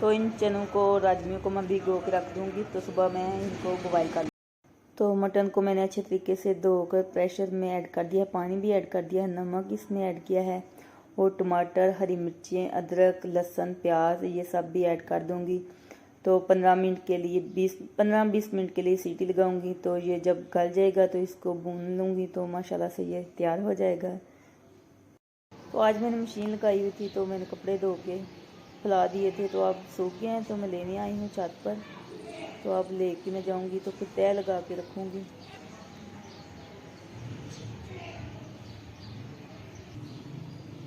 तो इन चनों को राजमियों को मैं भिगो के रख दूँगी, तो सुबह मैं इनको बॉयल कर। तो मटन को मैंने अच्छे तरीके से धोकर प्रेशर में ऐड कर दिया, पानी भी ऐड कर दिया है, नमक इसमें ऐड किया है और टमाटर, हरी मिर्चें, अदरक, लहसुन, प्याज ये सब भी ऐड कर दूँगी। तो 15 मिनट के लिए 15-20 मिनट के लिए सीटी लगाऊंगी। तो ये जब गल जाएगा तो इसको भून लूँगी, तो माशाल्लाह से ये तैयार हो जाएगा। तो आज मैंने मशीन लगाई हुई थी, तो मैंने कपड़े धो के फैला दिए थे, तो अब सूख गए हैं, तो मैं लेने आई हूँ छत पर। तो अब लेके मैं जाऊँगी तो फिर तय लगा के रखूँगी।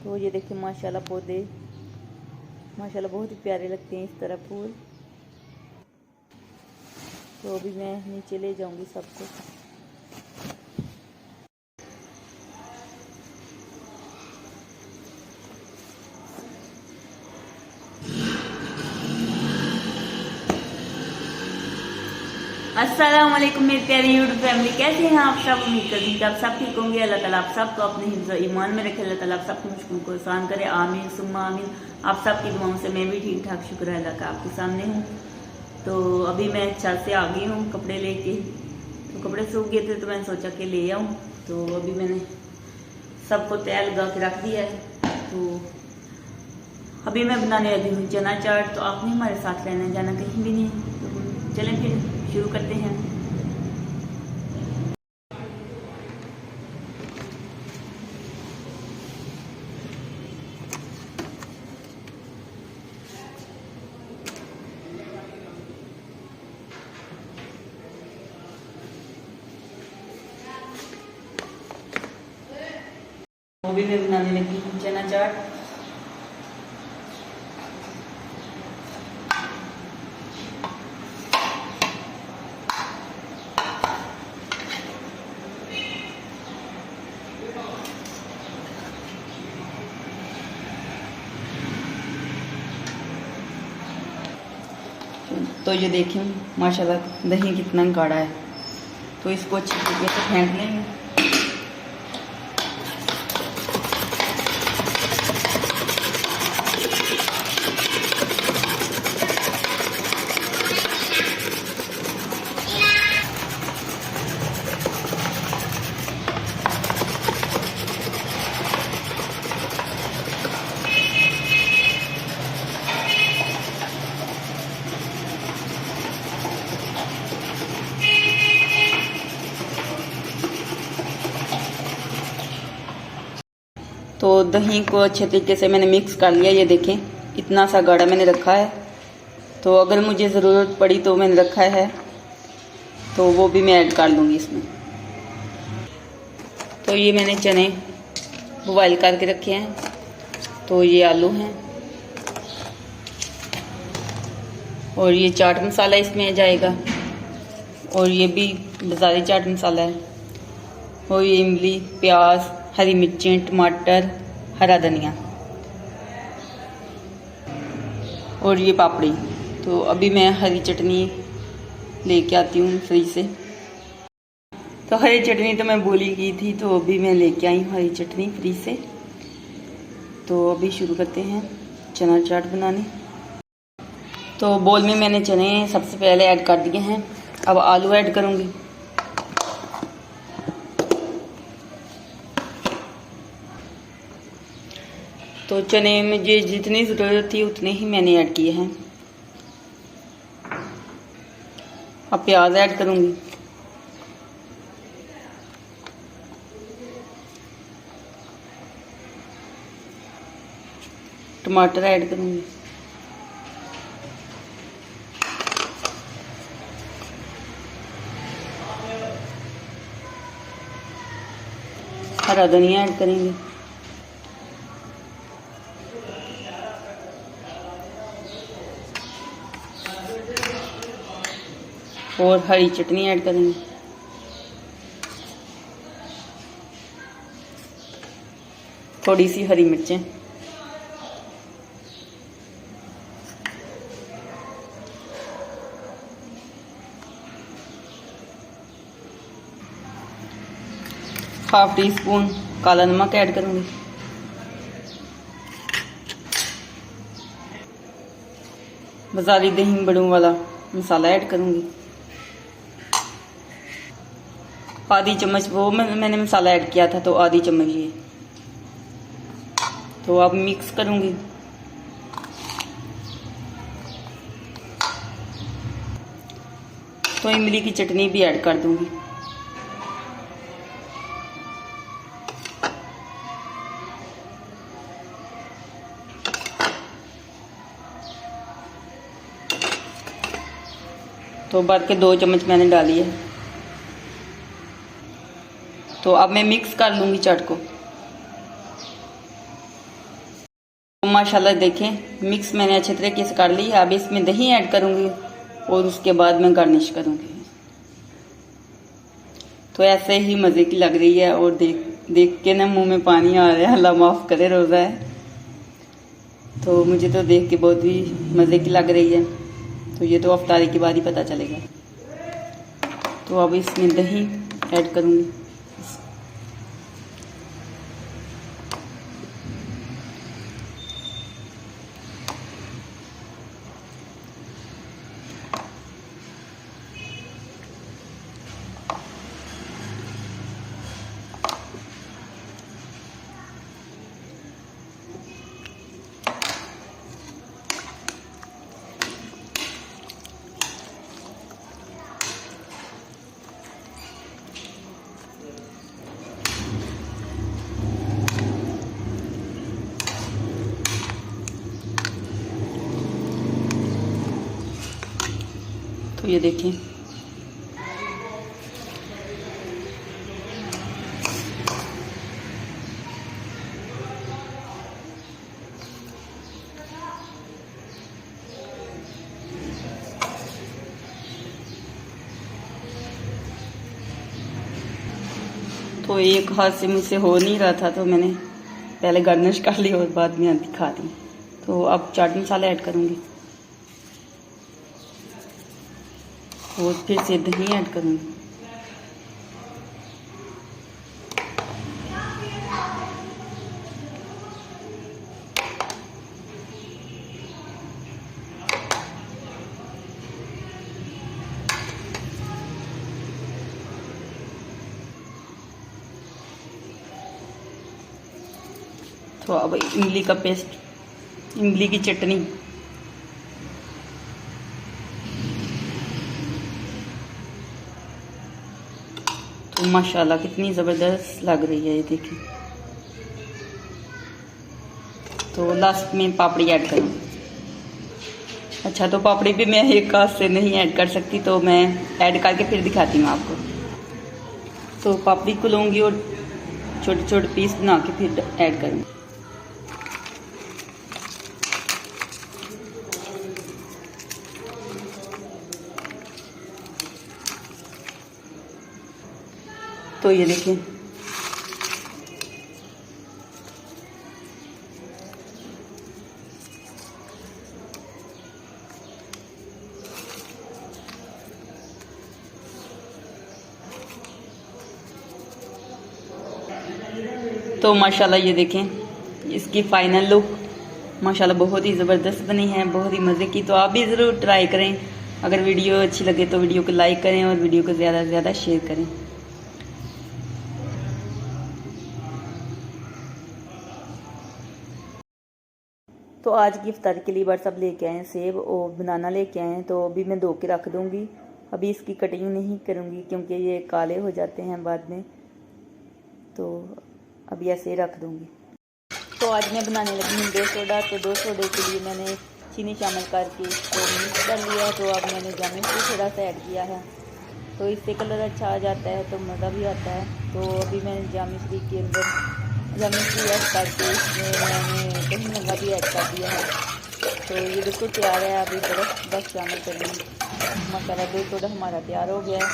तो ये देखिए माशाल्लाह पौधे माशाल्लाह बहुत ही प्यारे लगते हैं इस तरह फूल। तो अभी मैं नीचे ले जाऊंगी सबको। अस्सलाम वालेकुम मेरी प्यारी यूट्यूब फैमिली, कैसे हैं आप सब। उम्मीद करती हूँ कि आप सब ठीक होंगे। अल्लाह ताला आप सबको अपने हिफ्ज़ और ईमान में रखे। अल्लाह ताला आप सबकी मुश्किलों को आसान करे, आमीन सुम्मा आमीन। आप सबकी दुआओं से मैं भी ठीक ठाक शुक्र है अल्लाह का आपके सामने हूँ। तो अभी मैं छत से आ गई हूँ कपड़े लेके। तो कपड़े सूख गए थे तो मैंने सोचा कि ले आऊँ। तो अभी मैंने सबको तय लगा के रख दिया है। तो अभी मैं बनाने लगी हूँ चना चाट। तो आपने हमारे साथ रहना, जाना कहीं भी नहीं। तो चलें फिर शुरू करते हैं। वो भी मैं बनाने लगी हूँ चना चाट। तो ये देखें माशाल्लाह दही कितना गाढ़ा है। तो इसको अच्छी तरीके से फेंट लेंगे। तो दही को अच्छे तरीके से मैंने मिक्स कर लिया। ये देखें इतना सा गाढ़ा मैंने रखा है। तो अगर मुझे ज़रूरत पड़ी तो मैंने रखा है, तो वो भी मैं ऐड कर लूँगी इसमें। तो ये मैंने चने बॉयल करके रखे हैं। तो ये आलू हैं और ये चाट मसाला इसमें जाएगा और ये भी बाज़ारी चाट मसाला है। और ये इमली, प्याज, हरी मिर्चें, टमाटर, हरा धनिया और ये पापड़ी। तो अभी मैं हरी चटनी लेके आती हूँ फ्रिज से। तो हरी चटनी तो मैं भूल ही गई थी, तो अभी मैं लेके आई हूँ हरी चटनी फ्रिज से। तो अभी शुरू करते हैं चना चाट बनाने। तो बोल में मैंने चने सबसे पहले ऐड कर दिए हैं। अब आलू ऐड करूँगी। तो चने में मुझे जितनी ज़रूरत थी उतने ही मैंने ऐड किए हैं। अब प्याज ऐड करूँगी। टमाटर ऐड करूँगी। हरा धनिया ऐड करेंगे। और हरी चटनी ऐड करेंगे। थोड़ी सी हरी मिर्चें, हाफ टी स्पून काला नमक ऐड करूँगी। बाजारी दही बड़ों वाला मसाला ऐड करूंगी। आधी चम्मच वो मैंने मसाला ऐड किया था, तो आधी चम्मच ये। तो अब मिक्स करूंगी। तो इमली की चटनी भी ऐड कर दूंगी। तो भर के 2 चम्मच मैंने डाली है। तो अब मैं मिक्स कर लूंगी चाट को। तो माशाल्लाह देखें मिक्स मैंने अच्छे तरीके से कर ली। अब इसमें दही ऐड करूंगी और उसके बाद मैं गार्निश करूंगी। तो ऐसे ही मज़े की लग रही है और देख के ना मुंह में पानी आ रहा है। अल्लाह माफ़ करे, रोज़ा है तो मुझे तो देख के बहुत ही मज़े की लग रही है। तो ये तो अफ्तारी के बाद ही पता चलेगा। तो अब इसमें दही ऐड करूंगी। तो ये देखें तो एक हाथ से मुझसे हो नहीं रहा था, तो मैंने पहले गार्निश कर ली और बाद में दिखा दी। तो अब चाट मसाला ऐड करूंगी और फिर से दही ऐड करूंगी। तो अब इमली का पेस्ट, इमली की चटनी, तो माशाल्लाह कितनी ज़बरदस्त लग रही है ये देखिए। तो लास्ट में पापड़ी ऐड करूँगी। अच्छा, तो पापड़ी भी मैं एक हाथ से नहीं ऐड कर सकती, तो मैं ऐड करके फिर दिखाती हूँ आपको। तो पापड़ी को लूँगी और छोटे छोटे पीस बना के फिर ऐड करूँगी। तो ये देखिए तो माशाल्लाह ये देखें इसकी फाइनल लुक माशाल्लाह बहुत ही ज़बरदस्त बनी है, बहुत ही मज़े की। तो आप भी ज़रूर ट्राई करें। अगर वीडियो अच्छी लगे तो वीडियो को लाइक करें और वीडियो को ज़्यादा से ज़्यादा शेयर करें। तो आज की इफ्तार के लिए व्हाट्सअप लेके आए सेब और बनाना लेके आए हैं, तो अभी मैं धो के रख दूँगी। अभी इसकी कटिंग नहीं करूँगी क्योंकि ये काले हो जाते हैं बाद में, तो अभी ऐसे ही रख दूँगी। तो आज मैं बनाने लगी हूँ 2 सोडा। तो 2 सोडे के लिए मैंने चीनी शामिल करके इसको मिक्स कर लिया। तो अब मैंने जामुन को थोड़ा सा ऐड किया है, तो इससे कलर अच्छा आ जाता है, तो मज़ा भी आता है। तो अभी मैंने जामिन के अंदर जामिन ऐड करके इसमें मैंने दही लगा भी ऐड कर दिया है। तो ये बिल्कुल तैयार है। अभी बस शामिल करेंगे। मसाला 2 सोडा हमारा तैयार हो गया है।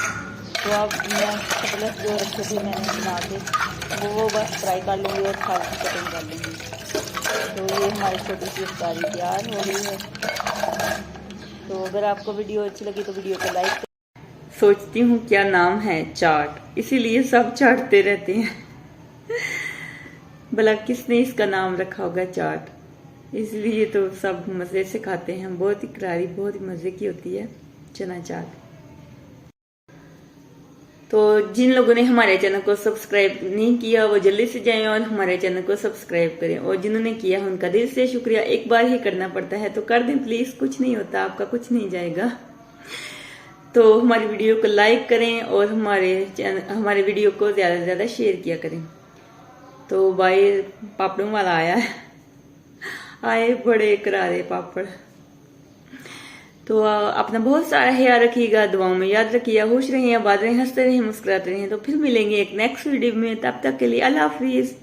तो अब मैं प्लस जो रखे थे मैंने बना के वो बस फ्राई कर लूँगी और खाल की कटिंग कर लूँगी। तो ये हमारी छोटी सी इफ्तारी तैयार हो गई है। तो अगर आपको वीडियो अच्छी लगी तो वीडियो को लाइक करें। सोचती हूँ क्या नाम है चाट, इसीलिए सब चाटते रहते हैं। भला किसने इसका नाम रखा होगा चाट। इसलिए तो सब मजे से खाते हैं। बहुत ही करारी, बहुत ही मजे की होती है चना चाट। तो जिन लोगों ने हमारे चैनल को सब्सक्राइब नहीं किया वो जल्दी से जाएं और हमारे चैनल को सब्सक्राइब करें, और जिन्होंने किया उनका दिल से शुक्रिया। एक बार ही करना पड़ता है तो कर दें प्लीज, कुछ नहीं होता, आपका कुछ नहीं जाएगा। तो हमारी वीडियो को लाइक करें और हमारे वीडियो को ज्यादा से ज्यादा शेयर किया करें। तो भाई पापड़ों वाला आया है, आए बड़े करारे पापड़। तो अपना बहुत सारा ख्याल रखिएगा, दुआओं में याद रखिएगा, खुश रहिए, आबाद रहें, हंसते रहें, मुस्कुराते रहें। तो फिर मिलेंगे एक नेक्स्ट वीडियो में, तब तक के लिए अल्लाह हाफिज।